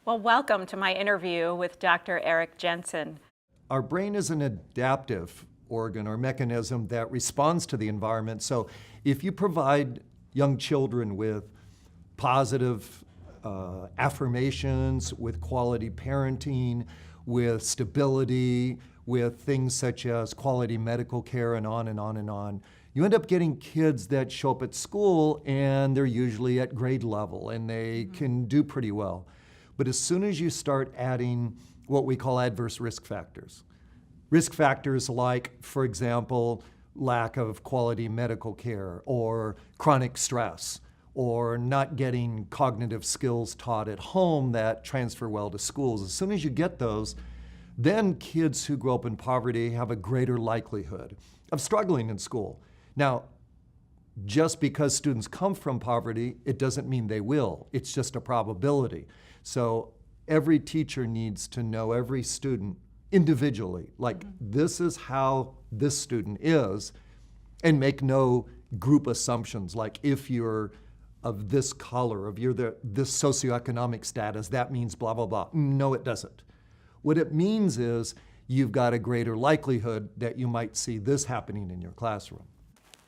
Well, welcome to my interview with Dr. Eric Jensen. Our brain is an adaptive organ or mechanism that responds to the environment. So if you provide young children with positive affirmations, with quality parenting, with stability, with things such as quality medical care, and on and on and on, you end up getting kids that show up at school and they're usually at grade level and they can do pretty well. But as soon as you start adding what we call adverse risk factors like, for example, lack of quality medical care or chronic stress or not getting cognitive skills taught at home that transfer well to schools. As soon as you get those, then kids who grow up in poverty have a greater likelihood of struggling in school. Now, just because students come from poverty, it doesn't mean they will. It's just a probability. So every teacher needs to know every student individually, like this is how this student is, and make no group assumptions like if you're of this color, if you're this socioeconomic status, that means blah, blah, blah. No, it doesn't. What it means is you've got a greater likelihood that you might see this happening in your classroom.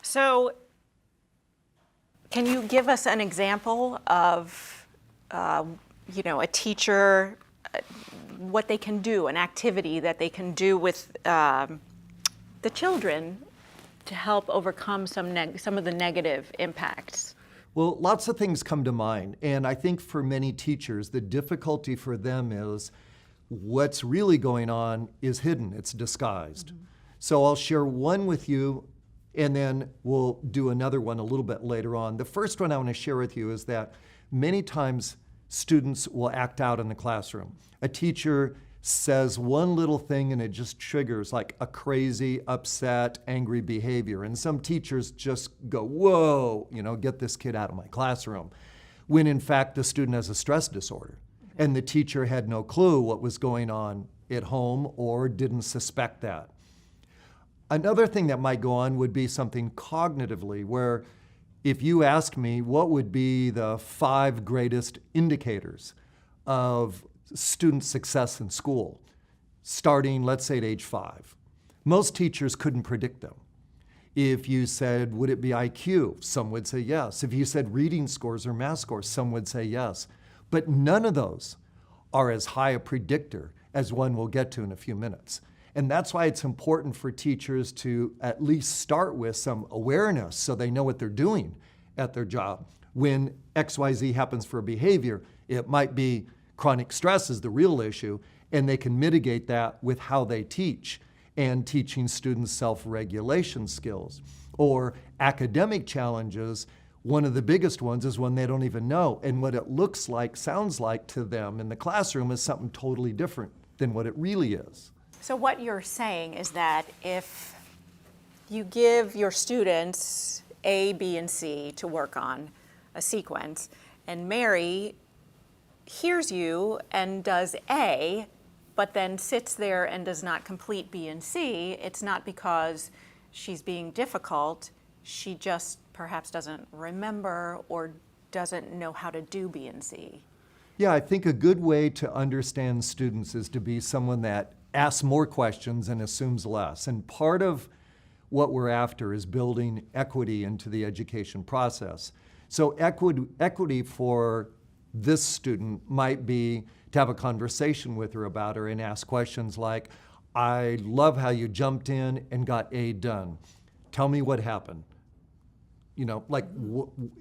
So, can you give us an example of, a teacher, what they can do, an activity that they can do with the children to help overcome some of the negative impacts? Well, lots of things come to mind, and I think for many teachers, the difficulty for them is what's really going on is hidden, it's disguised. So I'll share one with you, and then we'll do another one a little bit later on. The first one I want to share with you is that many times students will act out in the classroom. A teacher says one little thing and it just triggers like a crazy, upset, angry behavior. And some teachers just go, whoa, get this kid out of my classroom. When in fact the student has a stress disorder and the teacher had no clue what was going on at home or didn't suspect that. Another thing that might go on would be something cognitively, where if you ask me what would be the 5 greatest indicators of student success in school, starting, let's say, at age 5, most teachers couldn't predict them. If you said, would it be IQ? Some would say yes. If you said reading scores or math scores, some would say yes. But none of those are as high a predictor as one we'll get to in a few minutes. And that's why it's important for teachers to at least start with some awareness so they know what they're doing at their job. When XYZ happens for a behavior, it might be chronic stress is the real issue, and they can mitigate that with how they teach and teaching students self-regulation skills. Or academic challenges, one of the biggest ones is when they don't even know, and what it looks like, sounds like to them in the classroom is something totally different than what it really is. So what you're saying is that if you give your students A, B, and C to work on a sequence, and Mary hears you and does A, but then sits there and does not complete B and C, it's not because she's being difficult, she just perhaps doesn't remember or doesn't know how to do B and C. Yeah, I think a good way to understand students is to be someone that asks more questions and assumes less. And part of what we're after is building equity into the education process. So equity for this student might be to have a conversation with her about her and ask questions like, I love how you jumped in and got A done. Tell me what happened.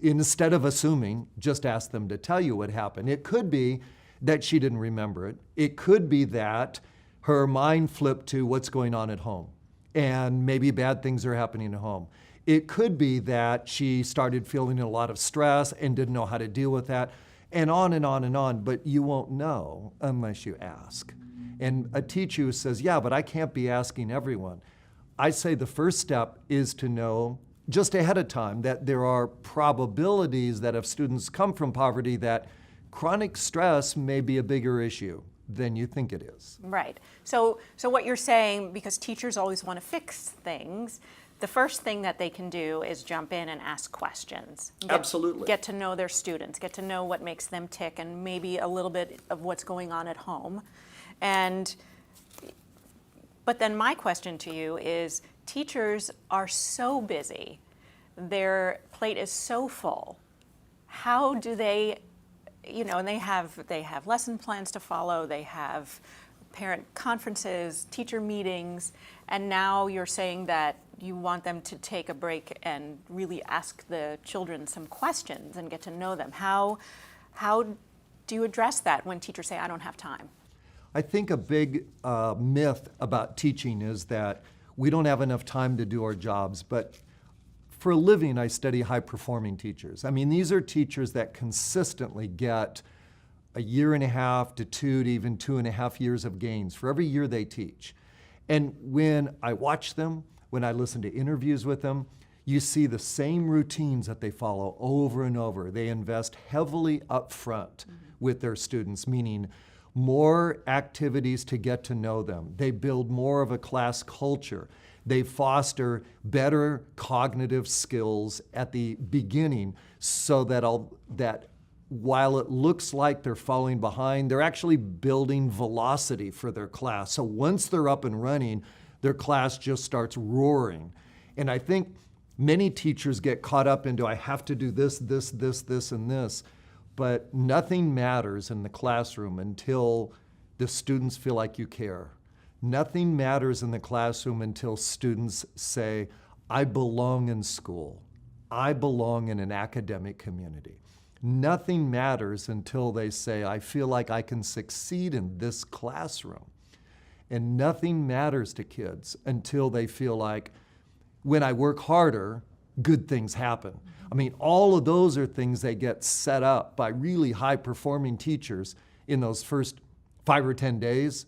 Instead of assuming, just ask them to tell you what happened. It could be that she didn't remember it. It could be that her mind flipped to what's going on at home, and maybe bad things are happening at home. It could be that she started feeling a lot of stress and didn't know how to deal with that, and on and on and on, but you won't know unless you ask. And a teacher who says, yeah, but I can't be asking everyone. I say the first step is to know just ahead of time that there are probabilities that if students come from poverty that chronic stress may be a bigger issue than you think it is. Right. So what you're saying, because teachers always want to fix things, the first thing that they can do is jump in and ask questions. Absolutely. Get to know their students, get to know what makes them tick, and maybe a little bit of what's going on at home. But then my question to you is, teachers are so busy, their plate is so full. How do they, and they have lesson plans to follow, they have parent conferences, teacher meetings, and now you're saying that you want them to take a break and really ask the children some questions and get to know them. How do you address that when teachers say, I don't have time? I think a big myth about teaching is that we don't have enough time to do our jobs, but for a living, I study high-performing teachers. I mean, these are teachers that consistently get 1.5 to 2 to even 2.5 years of gains for every year they teach. And when I watch them, when I listen to interviews with them, you see the same routines that they follow over and over. They invest heavily up front with their students, meaning more activities to get to know them. They build more of a class culture. They foster better cognitive skills at the beginning so that while it looks like they're falling behind, they're actually building velocity for their class. So once they're up and running, their class just starts roaring. And I think many teachers get caught up into, I have to do this, and this. But nothing matters in the classroom until the students feel like you care. Nothing matters in the classroom until students say, I belong in school. I belong in an academic community. Nothing matters until they say, I feel like I can succeed in this classroom. And nothing matters to kids until they feel like, when I work harder, good things happen. I mean, all of those are things that get set up by really high-performing teachers in those first 5 or 10 days,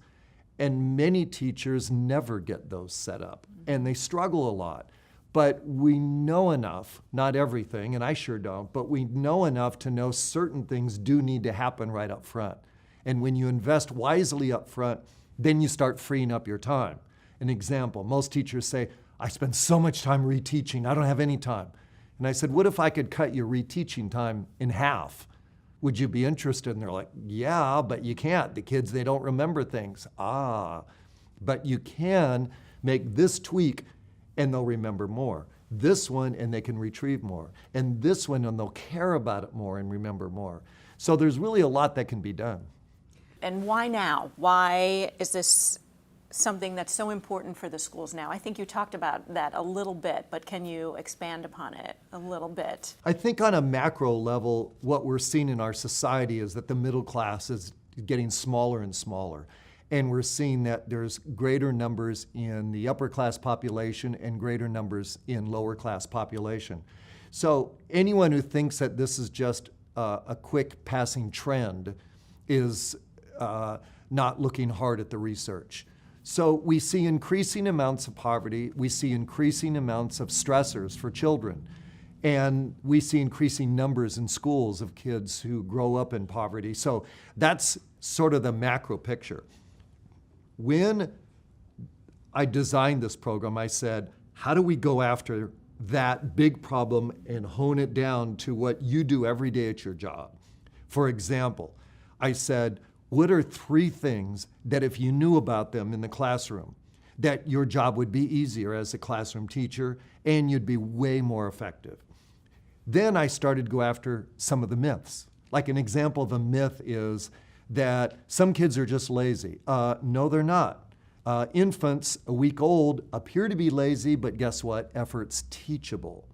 and many teachers never get those set up, and they struggle a lot. But we know enough, not everything, and I sure don't, but we know enough to know certain things do need to happen right up front. And when you invest wisely up front, then you start freeing up your time. An example, most teachers say, I spend so much time reteaching, I don't have any time. And I said, what if I could cut your reteaching time in half? Would you be interested? And they're like, yeah, but you can't. The kids, they don't remember things. But you can make this tweak and they'll remember more. This one, and they can retrieve more. And this one, and they'll care about it more and remember more. So there's really a lot that can be done. And why now? Why is this something that's so important for the schools now? I think you talked about that a little bit, but can you expand upon it a little bit? I think on a macro level, what we're seeing in our society is that the middle class is getting smaller and smaller. And we're seeing that there's greater numbers in the upper class population and greater numbers in lower class population. So anyone who thinks that this is just a quick passing trend is not looking hard at the research. So we see increasing amounts of poverty, we see increasing amounts of stressors for children, and we see increasing numbers in schools of kids who grow up in poverty. So that's sort of the macro picture. When I designed this program, I said, how do we go after that big problem and hone it down to what you do every day at your job? For example, I said, what are 3 things that if you knew about them in the classroom, that your job would be easier as a classroom teacher and you'd be way more effective? Then I started to go after some of the myths. Like an example of a myth is that some kids are just lazy. No, they're not. Infants, a week old, appear to be lazy, but guess what? Effort's teachable.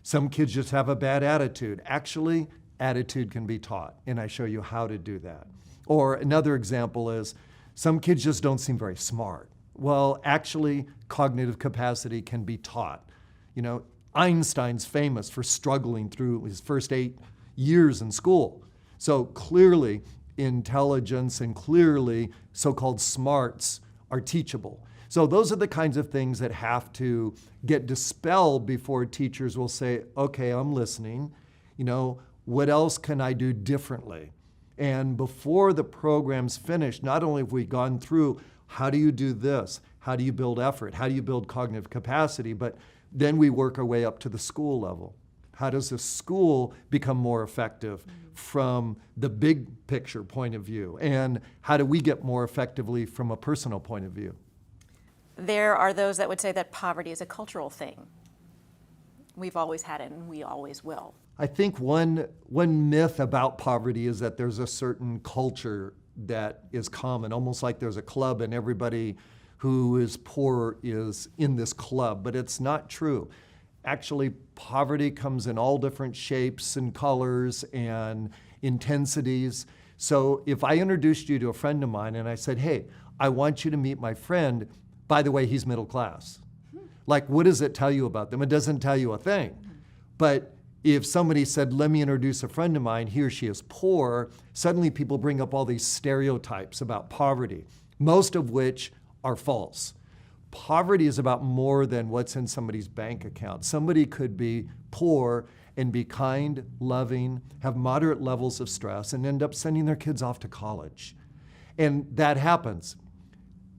Some kids just have a bad attitude. Actually, attitude can be taught, and I show you how to do that. Or another example is, some kids just don't seem very smart. Well, actually, cognitive capacity can be taught. You know, Einstein's famous for struggling through his first 8 years in school. So clearly, intelligence and clearly so-called smarts are teachable. So those are the kinds of things that have to get dispelled before teachers will say, okay, I'm listening. You know, what else can I do differently? And before the program's finished, not only have we gone through how do you do this, how do you build effort, how do you build cognitive capacity, but Then we work our way up to the school level. How does the school become more effective from the big picture point of view? And how do we get more effectively from a personal point of view? There are those that would say that poverty is a cultural thing. We've always had it and we always will. I think one myth about poverty is that there's a certain culture that is common, almost like there's a club and everybody who is poor is in this club, but it's not true. Actually, poverty comes in all different shapes and colors and intensities. So if I introduced you to a friend of mine and I said, hey, I want you to meet my friend, by the way, he's middle class. Like, what does it tell you about them? It doesn't tell you a thing. But if somebody said, let me introduce a friend of mine, he or she is poor, suddenly people bring up all these stereotypes about poverty, most of which are false. Poverty is about more than what's in somebody's bank account. Somebody could be poor and be kind, loving, have moderate levels of stress, and end up sending their kids off to college. And that happens.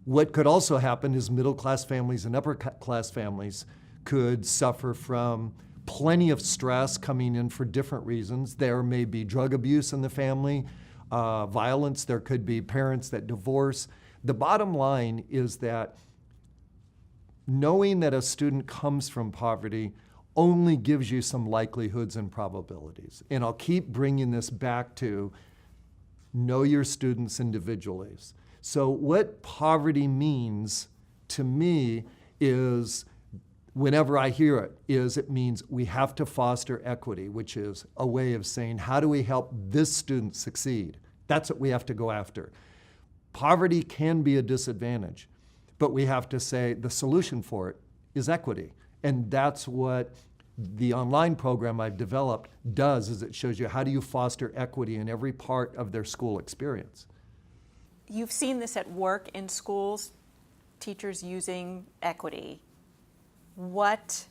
What could also happen is middle-class families and upper-class families could suffer from plenty of stress coming in for different reasons. There may be drug abuse in the family, violence. There could be parents that divorce. The bottom line is that knowing that a student comes from poverty only gives you some likelihoods and probabilities. And I'll keep bringing this back to know your students individually. So what poverty means to me is, whenever I hear it, it means we have to foster equity, which is a way of saying, how do we help this student succeed? That's what we have to go after. Poverty can be a disadvantage, but we have to say the solution for it is equity. And that's what the online program I've developed does, is it shows you how do you foster equity in every part of their school experience. You've seen this at work in schools, teachers using equity. What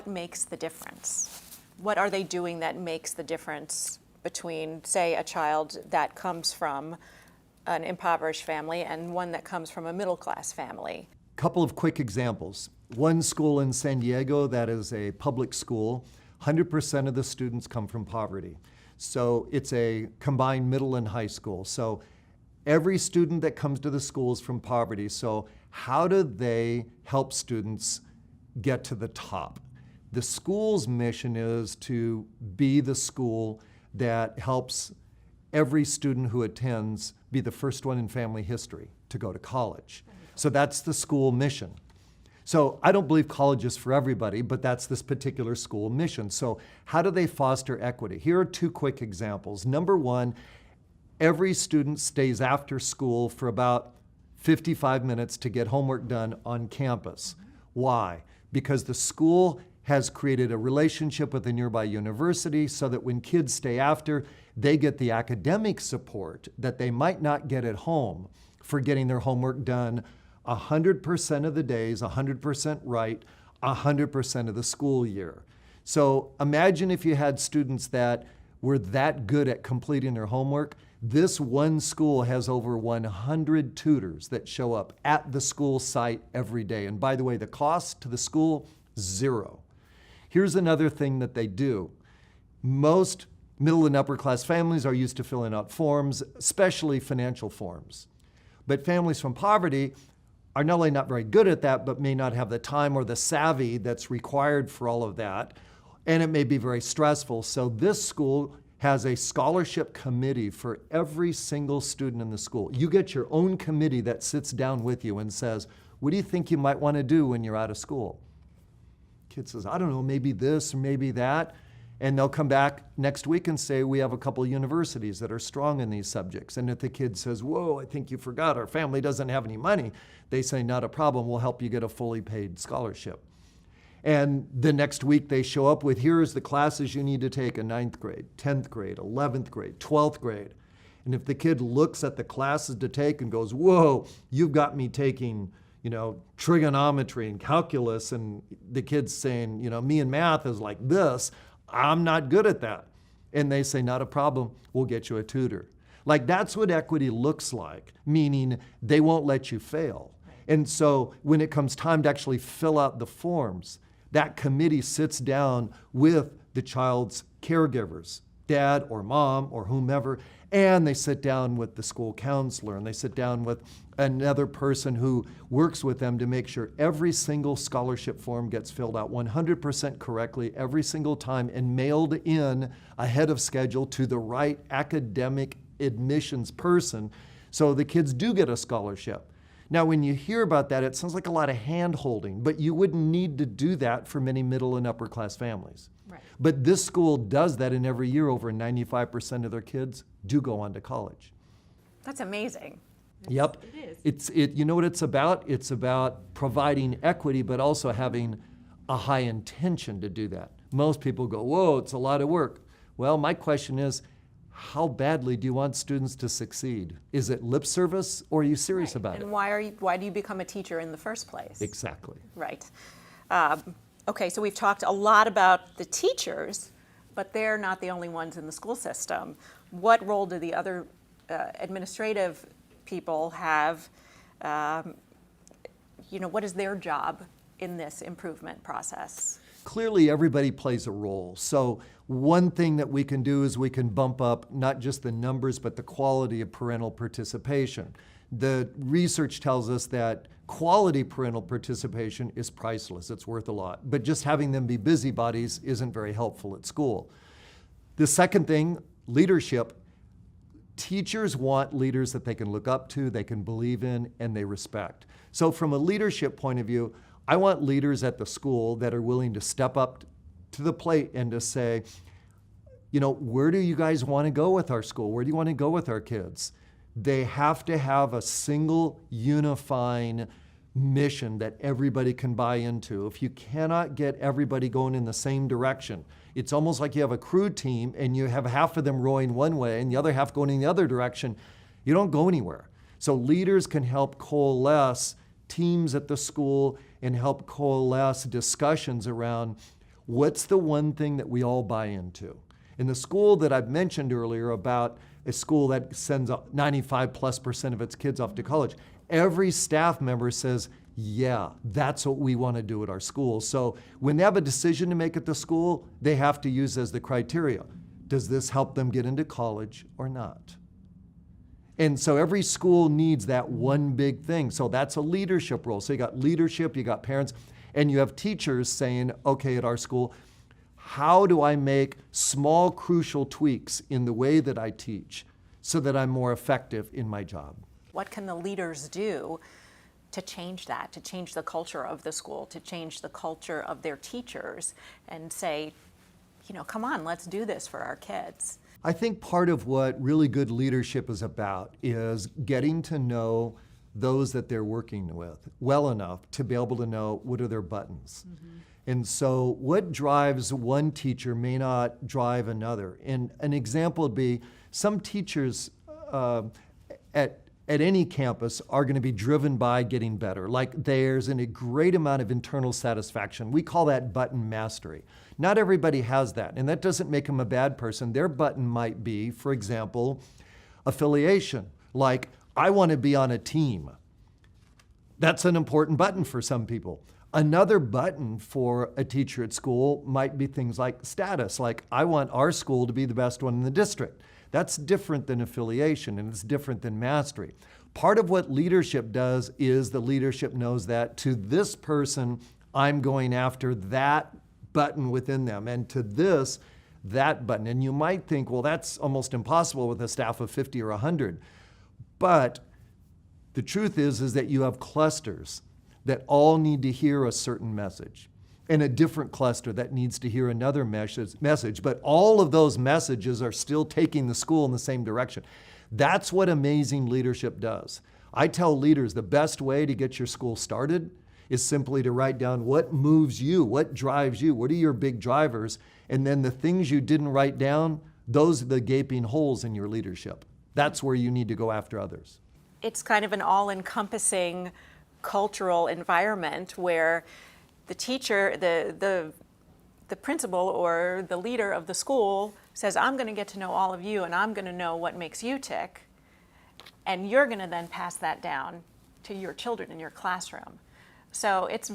makes the difference? What are they doing that makes the difference between, say, a child that comes from an impoverished family and one that comes from a middle-class family? Couple of quick examples. One school in San Diego that is a public school, 100% of the students come from poverty. So it's a combined middle and high school. So every student that comes to the school is from poverty. So how do they help students get to the top? The school's mission is to be the school that helps every student who attends be the first one in family history to go to college. So that's the school mission. So I don't believe college is for everybody, but that's this particular school mission. So how do they foster equity? Here are two quick examples. Number one, every student stays after school for about 55 minutes to get homework done on campus. Why? Because the school has created a relationship with a nearby university so that when kids stay after, they get the academic support that they might not get at home for getting their homework done 100% of the days, 100% right, 100% of the school year. So imagine if you had students that were that good at completing their homework. This one school has over 100 tutors that show up at the school site every day. And by the way, the cost to the school, $0. Here's another thing that they do. Most middle and upper class families are used to filling out forms, especially financial forms. But families from poverty are not only not very good at that, but may not have the time or the savvy that's required for all of that. And it may be very stressful. So this school has a scholarship committee for every single student in the school. You get your own committee that sits down with you and says, what do you think you might want to do when you're out of school? Kid says, I don't know, maybe this or maybe that. And they'll come back next week and say, we have a couple of universities that are strong in these subjects. And if the kid says, whoa, I think you forgot, our family doesn't have any money, they say, not a problem, we'll help you get a fully paid scholarship. And the next week they show up with, here's the classes you need to take in 9th grade, 10th grade, 11th grade, 12th grade. And if the kid looks at the classes to take and goes, whoa, you've got me taking, trigonometry and calculus, and the kid's saying, me and math is like this, I'm not good at that. And they say, not a problem, we'll get you a tutor. Like, that's what equity looks like, meaning they won't let you fail. And so when it comes time to actually fill out the forms, that committee sits down with the child's caregivers, dad or mom or whomever, and they sit down with the school counselor, and they sit down with another person who works with them to make sure every single scholarship form gets filled out 100% correctly every single time and mailed in ahead of schedule to the right academic admissions person so the kids do get a scholarship. Now, when you hear about that, it sounds like a lot of hand-holding, but you wouldn't need to do that for many middle and upper-class families. Right. But this school does that, and every year over 95% of their kids do go on to college. That's amazing. Yep. It is. You know what it's about? It's about providing equity, but also having a high intention to do that. Most people go, whoa, it's a lot of work. Well, my question is, how badly do you want students to succeed? Is it lip service, or are you serious about it? And why do you become a teacher in the first place? Exactly. Right. Okay, so we've talked a lot about the teachers, but they're not the only ones in the school system. What role do the other administrative people have? What is their job in this improvement process? Clearly, everybody plays a role. So one thing that we can do is we can bump up not just the numbers, but the quality of parental participation. The research tells us that quality parental participation is priceless. It's worth a lot. But just having them be busybodies isn't very helpful at school. The second thing, leadership. Teachers want leaders that they can look up to, they can believe in, and they respect. So from a leadership point of view, I want leaders at the school that are willing to step up to the plate and to say, where do you guys want to go with our school? Where do you want to go with our kids? They have to have a single unifying mission that everybody can buy into. If you cannot get everybody going in the same direction, it's almost like you have a crew team and you have half of them rowing one way and the other half going in the other direction. You don't go anywhere. So leaders can help coalesce teams at the school and help coalesce discussions around what's the one thing that we all buy into. In the school that I've mentioned earlier about a school that sends 95+% of its kids off to college, every staff member says, yeah, that's what we want to do at our school. So when they have a decision to make at the school, they have to use as the criteria. Does this help them get into college or not? And so every school needs that one big thing. So that's a leadership role. So you got leadership, you got parents, and you have teachers saying, okay, at our school, how do I make small, crucial tweaks in the way that I teach so that I'm more effective in my job? What can the leaders do to change that, to change the culture of the school, to change the culture of their teachers and say, come on, let's do this for our kids? I think part of what really good leadership is about is getting to know those that they're working with well enough to be able to know what are their buttons. Mm-hmm. And so what drives one teacher may not drive another. And an example would be some teachers at any campus are going to be driven by getting better. Like there's a great amount of internal satisfaction. We call that button mastery. Not everybody has that, and that doesn't make them a bad person. Their button might be, for example, affiliation. Like, I want to be on a team. That's an important button for some people. Another button for a teacher at school might be things like status, like I want our school to be the best one in the district. That's different than affiliation, and it's different than mastery. Part of what leadership does is the leadership knows that to this person, I'm going after that button within them, and to this, that button. And you might think, well, that's almost impossible with a staff of 50 or 100. But the truth is that you have clusters that all need to hear a certain message, and a different cluster that needs to hear another message. But all of those messages are still taking the school in the same direction. That's what amazing leadership does. I tell leaders the best way to get your school started is simply to write down what moves you, what drives you, what are your big drivers, and then the things you didn't write down, those are the gaping holes in your leadership. That's where you need to go after others. It's kind of an all-encompassing cultural environment where the teacher, the principal or the leader of the school says, I'm going to get to know all of you and I'm going to know what makes you tick, and you're going to then pass that down to your children in your classroom. So it's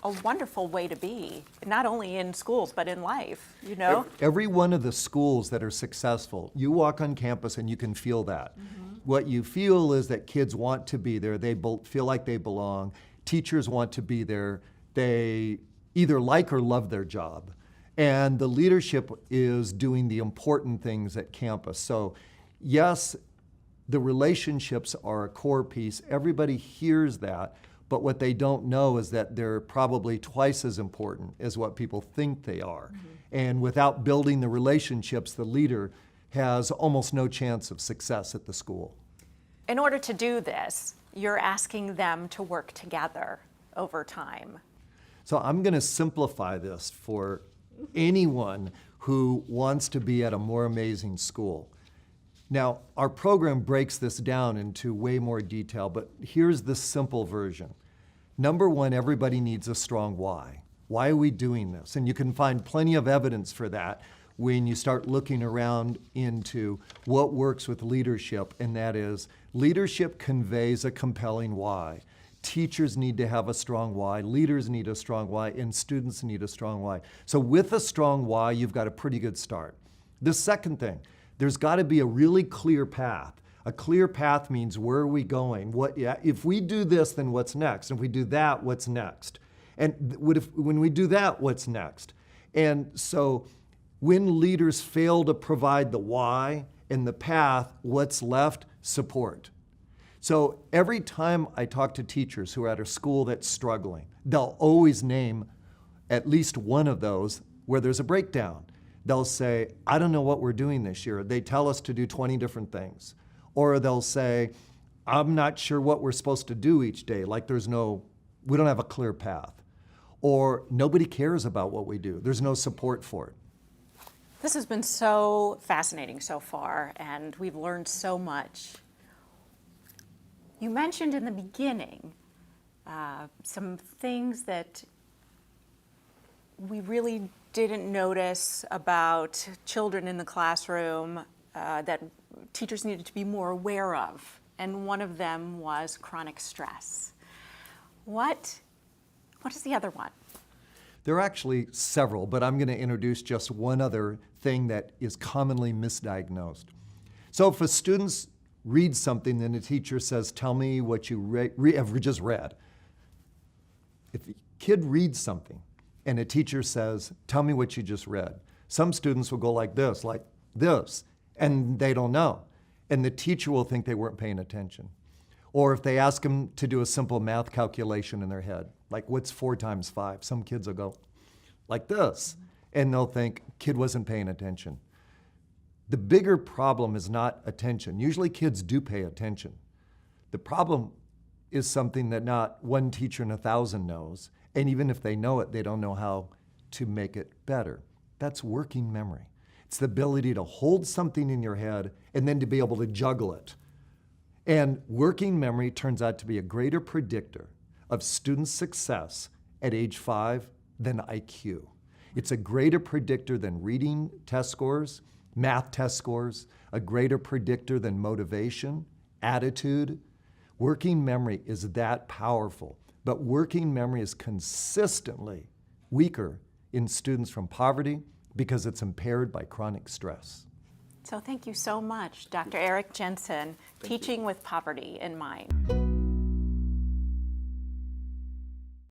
a wonderful way to be, not only in schools, but in life, you know? Every one of the schools that are successful, you walk on campus and you can feel that. What you feel is that kids want to be there, they feel like they belong, teachers want to be there, they either like or love their job. And the leadership is doing the important things at campus. So yes, the relationships are a core piece, everybody hears that, but what they don't know is that they're probably twice as important as what people think they are. And without building the relationships, the leader has almost no chance of success at the school. In order to do this, you're asking them to work together over time. So I'm going to simplify this for anyone who wants to be at a more amazing school. Now, our program breaks this down into way more detail, but here's the simple version. Number one, everybody needs a strong why. Why are we doing this? And you can find plenty of evidence for that when you start looking around into what works with leadership, and that is leadership conveys a compelling why. Teachers need to have a strong why, leaders need a strong why, and students need a strong why. So with a strong why, you've got a pretty good start. The second thing, there's got to be a really clear path. A clear path means where are we going? If we do this, then what's next? If we do that, what's next? And when we do that, what's next? And so when leaders fail to provide the why and the path, what's left? Support. So every time I talk to teachers who are at a school that's struggling, they'll always name at least one of those where there's a breakdown. They'll say, I don't know what we're doing this year. They tell us to do 20 different things. Or they'll say, I'm not sure what we're supposed to do each day, like we don't have a clear path. Or nobody cares about what we do. There's no support for it. This has been so fascinating so far, and we've learned so much. You mentioned in the beginning some things that we really didn't notice about children in the classroom that teachers needed to be more aware of, and one of them was chronic stress. What is the other one? There are actually several, but I'm going to introduce just one other thing that is commonly misdiagnosed. So if a student reads something, then the teacher says, tell me what you have just read. If a kid reads something and a teacher says, tell me what you just read, some students will go like this, and they don't know. And the teacher will think they weren't paying attention. Or if they ask them to do a simple math calculation in their head, like what's 4 times 5? Some kids will go like this, and they'll think kid wasn't paying attention. The bigger problem is not attention. Usually kids do pay attention. The problem is something that not one teacher in 1,000 knows, and even if they know it, they don't know how to make it better. That's working memory. It's the ability to hold something in your head and then to be able to juggle it. And working memory turns out to be a greater predictor of student success at age 5 than IQ. It's a greater predictor than reading test scores, math test scores, a greater predictor than motivation, attitude. Working memory is that powerful, but working memory is consistently weaker in students from poverty because it's impaired by chronic stress. So thank you so much, Dr. Eric Jensen, Teaching with Poverty in Mind.